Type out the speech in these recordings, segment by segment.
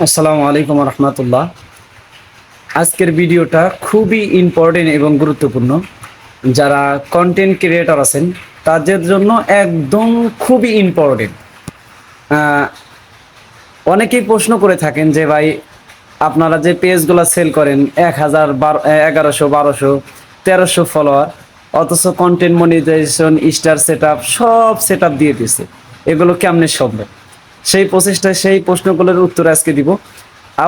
আসসালামু আলাইকুম রহমতুল্লাহ। আজকের ভিডিওটা খুবই ইম্পর্টেন্ট এবং গুরুত্বপূর্ণ। যারা কন্টেন্ট ক্রিয়েটর আছেন তাদের জন্য একদম খুবই ইম্পর্টেন্ট। অনেকেই প্রশ্ন করে থাকেন যে ভাই, আপনারা যে পেজগুলো সেল করেন 1000 1100 1200 1300 ফলোয়ার, অথচ content monetization star set up সব সেট আপ দিয়ে দিচ্ছে, এগুলো কেমনে সম্ভব? সেই প্রশ্নগুলোর উত্তর আজকে দিব।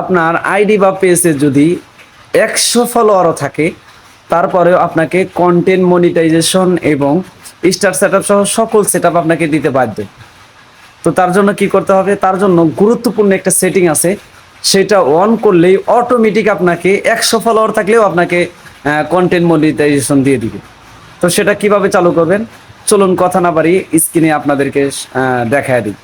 আপনার আইডি বা পেজে যদি 100 ফলোয়ারও থাকে, তারপরেও আপনাকে কন্টেন্ট মনিটাইজেশন এবং স্টার সেট আপ সহ সকল সেট আপ আপনাকে দিতে বাধ্য। তো তার জন্য কি করতে হবে? তার জন্য গুরুত্বপূর্ণ একটা সেটিং আছে, সেটা অন করলেই অটোমেটিক আপনাকে 100 ফলোয়ার থাকলেও আপনাকে কন্টেন্ট মনিটাইজেশন দিয়ে দিবে। তো সেটা কিভাবে চালু করবেন, চলুন কথা না বাড়িয়ে স্ক্রিনে আপনাদেরকে দেখায় দিই।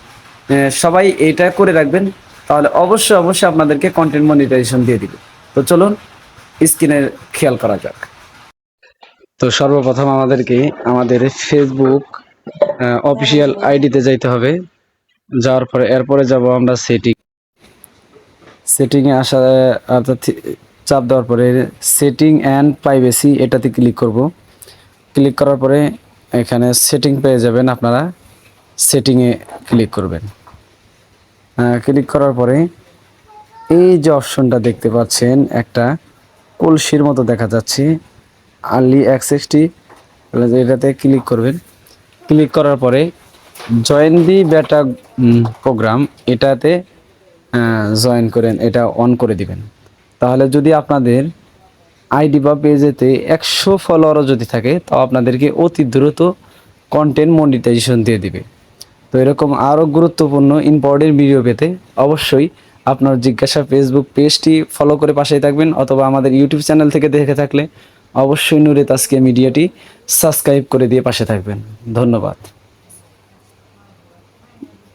সবাই এটা করে রাখবেন, তাহলে অবশ্যই অবশ্যই আপনাদেরকে কন্টেন্ট মনিটাইজেশন দিয়ে দিবে। তো চলুন স্ক্রিনে খেয়াল করা যাক। তো সর্বপ্রথম আমাদেরকে আমাদের ফেসবুক অফিসিয়াল আইডিতে যাইতে হবে। যাওয়ার পরে এরপরে যাব আমরা সেটিংয়ে আসা, অর্থাৎ চাপ দেওয়ার পরে সেটিং অ্যান্ড প্রাইভেসি এটাতে ক্লিক করব। ক্লিক করার পরে এখানে সেটিং পেয়ে যাবেন, আপনারা সেটিংয়ে ক্লিক করবেন। ক্লিক করার পরে এই যে অপশনটা দেখতে পাচ্ছেন, একটা কলসির মতো দেখা যাচ্ছে, আর্লি অ্যাক্সেসটি, এটাতে ক্লিক করবেন। ক্লিক করার পরে জয়েন দি বেটা প্রোগ্রাম, এটাতে জয়েন করেন, এটা অন করে দিবেন। তাহলে যদি আপনাদের আইডি বা পেজেতে 100 ফলোয়ারও যদি থাকে, তাও আপনাদেরকে অতি দ্রুত কন্টেন্ট মনিটাইজেশন দিয়ে দিবে। তো এরকম আরও গুরুত্বপূর্ণ ইম্পর্টেন্ট ভিডিও পেতে অবশ্যই আপনার জিজ্ঞাসা ফেসবুক পেজটি ফলো করে পাশেই থাকবেন, অথবা আমাদের ইউটিউব চ্যানেল থেকে দেখে থাকলে অবশ্যই নূরে তাসকিয়া মিডিয়াটি সাবস্ক্রাইব করে দিয়ে পাশে থাকবেন। ধন্যবাদ।